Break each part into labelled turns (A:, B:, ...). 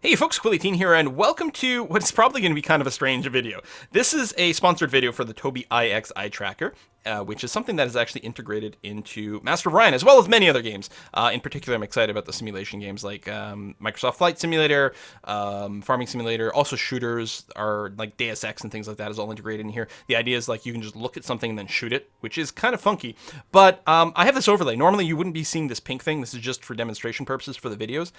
A: Hey folks, Quilly here, and welcome to what's probably going to be kind of a strange video. This is a sponsored video for the Tobii EyeX Eye Tracker, which is something that is actually integrated into Master of Orion, as well as many other games. In particular, I'm excited about the simulation games like Microsoft Flight Simulator, Farming Simulator, also shooters are like Deus Ex and things like that is all integrated in here. The idea is like you can just look at something and then shoot it, which is kind of funky. But I have this overlay. Normally you wouldn't be seeing this pink thing. This is just for demonstration purposes for the videos.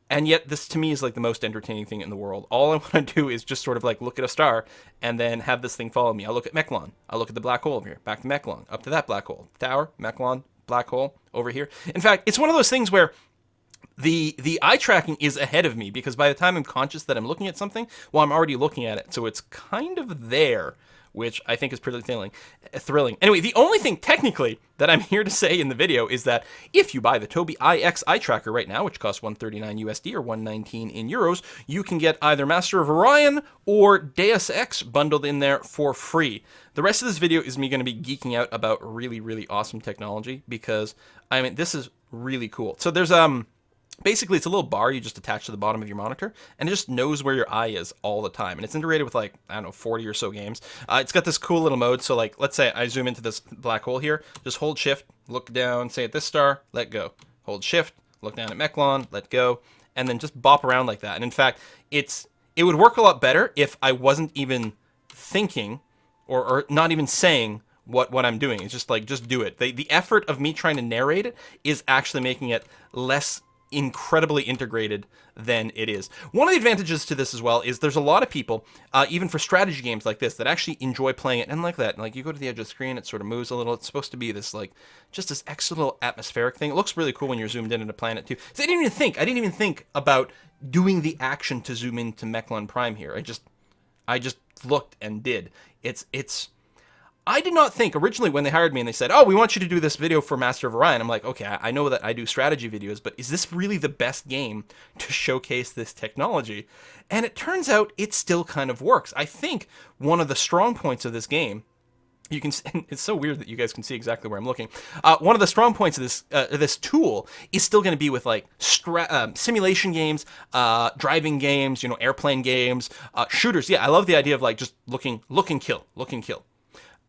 A: And yet, this to me is like the most entertaining thing in the world. All I want to do is just sort of like look at a star and then have this thing follow me. I'll look at Meklon. I'll look at the black hole over here. Back to Meklon. Up to that black hole. Tower, Meklon, black hole, over here. In fact, it's one of those things where the eye tracking is ahead of me because by the time I'm conscious that I'm looking at something, well, I'm already looking at it. So it's kind of there, which I think is pretty thrilling. Anyway, the only thing technically that I'm here to say in the video is that if you buy the Tobii EyeX Eye Tracker right now, which costs $139 USD or 119 in euros, you can get either Master of Orion or Deus Ex bundled in there for free. The rest of this video is me going to be geeking out about really, really awesome technology because, I mean, this is really cool. So there's basically, it's a little bar you just attach to the bottom of your monitor, and it just knows where your eye is all the time. And it's integrated with, like, I don't know, 40 or so games. It's got this cool little mode. So, like, let's say I zoom into this black hole here. Just hold shift, look down, say at this star, let go. Hold shift, look down at Meklon, let go, and then just bop around like that. And in fact, it would work a lot better if I wasn't even thinking or not even saying what I'm doing. It's just like, just do it. The effort of me trying to narrate it is actually making it less incredibly integrated than it is. One of the advantages to this as well is there's a lot of people, even for strategy games like this, that actually enjoy playing it and like that. Like you go to the edge of the screen, it sort of moves a little. It's supposed to be this like just this extra little atmospheric thing. It looks really cool when you're zoomed in at a planet too. So I didn't even think about doing the action to zoom into Meklon Prime here. I just looked and did. I did not think originally when they hired me and they said, oh, we want you to do this video for Master of Orion. I'm like, okay, I know that I do strategy videos, but is this really the best game to showcase this technology? And it turns out it still kind of works. I think one of the strong points of this game, you can, it's so weird that you guys can see exactly where I'm looking. One of the strong points of this tool is still going to be with like simulation games, driving games, airplane games, shooters. Yeah, I love the idea of like just look and kill.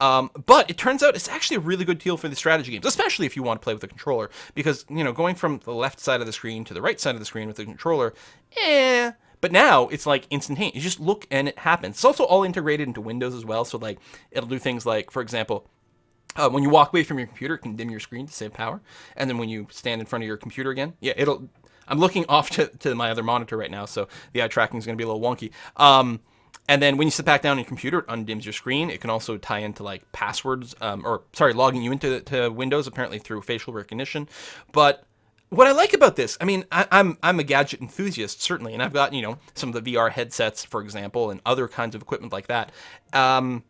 A: But it turns out it's actually a really good tool for the strategy games, especially if you want to play with a controller, because, going from the left side of the screen to the right side of the screen with the controller, but now it's like instantaneous. You just look and it happens. It's also all integrated into Windows as well, so like it'll do things like, for example, when you walk away from your computer, it can dim your screen to save power, and then when you stand in front of your computer again, yeah, I'm looking off to my other monitor right now, so the eye tracking is going to be a little wonky. And then when you sit back down on your computer, it undims your screen. It can also tie into like passwords, logging you into Windows, apparently through facial recognition. But what I like about this, I mean, I'm a gadget enthusiast, certainly, and I've got, some of the VR headsets, for example, and other kinds of equipment like that. But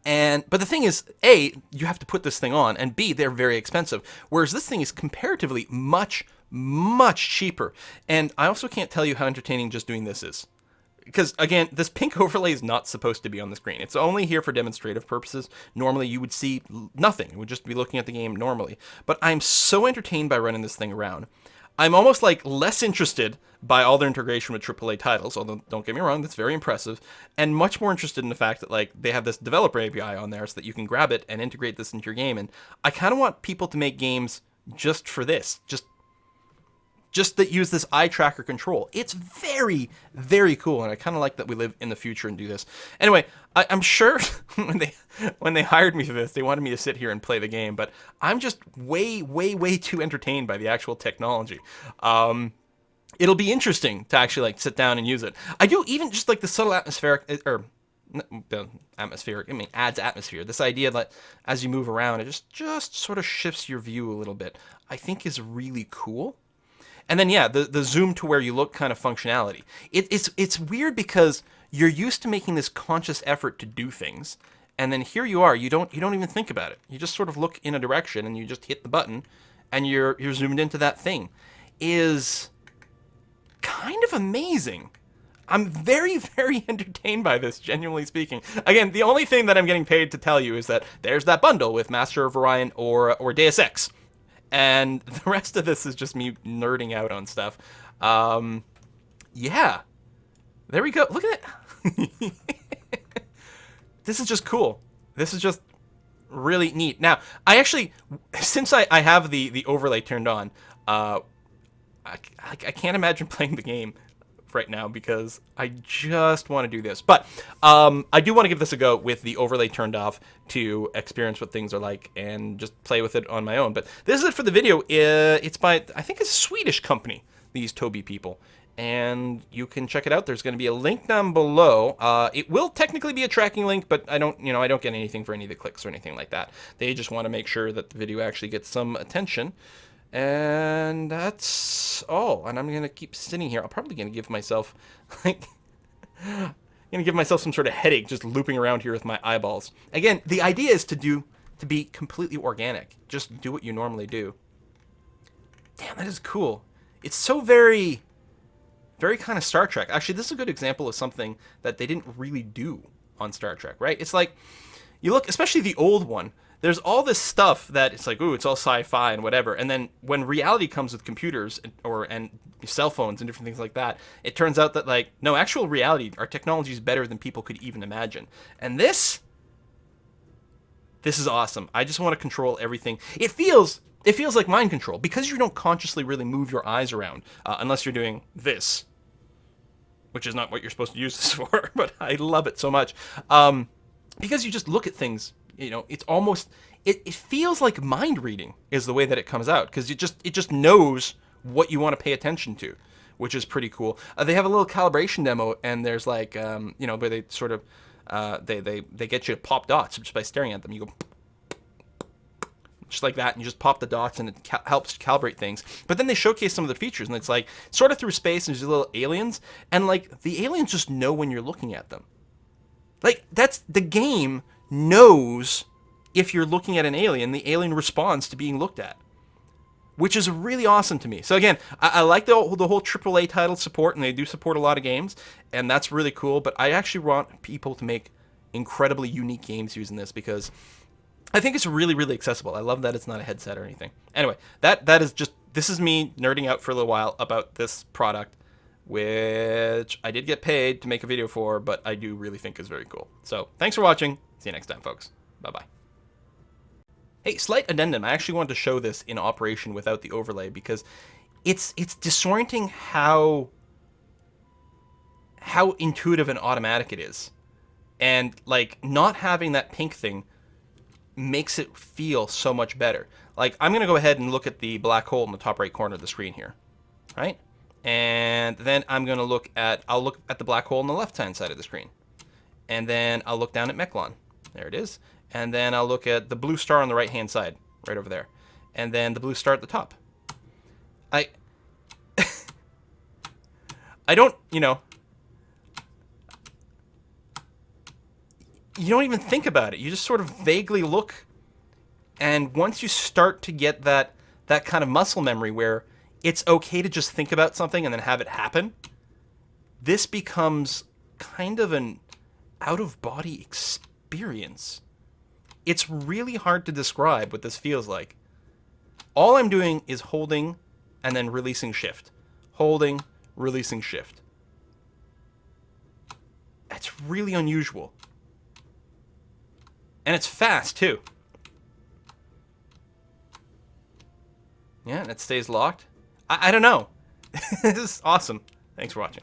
A: the thing is, A, you have to put this thing on, and B, they're very expensive. Whereas this thing is comparatively much, much cheaper. And I also can't tell you how entertaining just doing this is. Because, again, this pink overlay is not supposed to be on the screen. It's only here for demonstrative purposes. Normally, you would see nothing. You would just be looking at the game normally. But I'm so entertained by running this thing around. I'm almost, like, less interested by all their integration with AAA titles, although, don't get me wrong, that's very impressive, and much more interested in the fact that, like, they have this developer API on there so that you can grab it and integrate this into your game. And I kind of want people to make games just for this. Just that use this eye tracker control. It's very, very cool, and I kind of like that we live in the future and do this. Anyway, I'm sure when they hired me for this, they wanted me to sit here and play the game, but I'm just way, way, way too entertained by the actual technology. It'll be interesting to actually like sit down and use it. I do even just like the subtle atmospheric, adds atmosphere. This idea that as you move around, it just sort of shifts your view a little bit, I think is really cool. And then, yeah, the zoom to where you look kind of functionality. It's weird because you're used to making this conscious effort to do things, and then here you are. You don't even think about it. You just sort of look in a direction and you just hit the button, and you're zoomed into that thing. Is kind of amazing. I'm very, very entertained by this, genuinely speaking. Again, the only thing that I'm getting paid to tell you is that there's that bundle with Master of Orion or Deus Ex. And the rest of this is just me nerding out on stuff. Yeah. There we go. Look at it. This is just cool. This is just really neat. Now, I actually, since I have the overlay turned on, I can't imagine playing the game right now because I just want to do this. But I do want to give this a go with the overlay turned off to experience what things are like and just play with it on my own. But this is it for the video. It's by, I think, a Swedish company, these Tobii people. And you can check it out. There's going to be a link down below. It will technically be a tracking link, but I don't get anything for any of the clicks or anything like that. They just want to make sure that the video actually gets some attention. And that's all. And I'm going to keep sitting here. I'm probably going to give myself, some sort of headache just looping around here with my eyeballs. Again, the idea is to be completely organic. Just do what you normally do. Damn, that is cool. It's so very kind of Star Trek. Actually, this is a good example of something that they didn't really do on Star Trek, right? It's like, you look, especially the old one, there's all this stuff that it's like, ooh, it's all sci-fi and whatever. And then when reality comes with computers and cell phones and different things like that, it turns out that, like, no, actual reality, our technology is better than people could even imagine. And this is awesome. I just want to control everything. It feels like mind control because you don't consciously really move your eyes around unless you're doing this, which is not what you're supposed to use this for, but I love it so much. Because you just look at things, it's almost, it feels like mind reading is the way that it comes out, because it just knows what you want to pay attention to, which is pretty cool. They have a little calibration demo, and there's like, where they sort of, they get you to pop dots just by staring at them. You go just like that, and you just pop the dots, and it helps calibrate things. But then they showcase some of the features, and it's like sort of through space, and there's little aliens, and like the aliens just know when you're looking at them. Like, that's the game knows if you're looking at an alien, the alien responds to being looked at, which is really awesome to me. So again, I like the whole AAA title support, and they do support a lot of games, and that's really cool. But I actually want people to make incredibly unique games using this, because I think it's really, really accessible. I love that it's not a headset or anything. Anyway, this is me nerding out for a little while about this product, which I did get paid to make a video for, but I do really think is very cool. So thanks for watching. See you next time, folks. Bye-bye. Hey, slight addendum. I actually wanted to show this in operation without the overlay, because it's disorienting how intuitive and automatic it is. And like, not having that pink thing makes it feel so much better. Like, I'm going to go ahead and look at the black hole in the top right corner of the screen here, right? And then I'm going to I'll look at the black hole on the left-hand side of the screen. And then I'll look down at Mechlon. There it is. And then I'll look at the blue star on the right-hand side, right over there. And then the blue star at the top. I don't, you don't even think about it. You just sort of vaguely look. And once you start to get that kind of muscle memory where it's okay to just think about something and then have it happen, this becomes kind of an out-of-body experience. It's really hard to describe what this feels like. All I'm doing is holding and then releasing shift. Holding, releasing shift. That's really unusual. And it's fast, too. Yeah, and it stays locked. I don't know. This is awesome. Thanks for watching.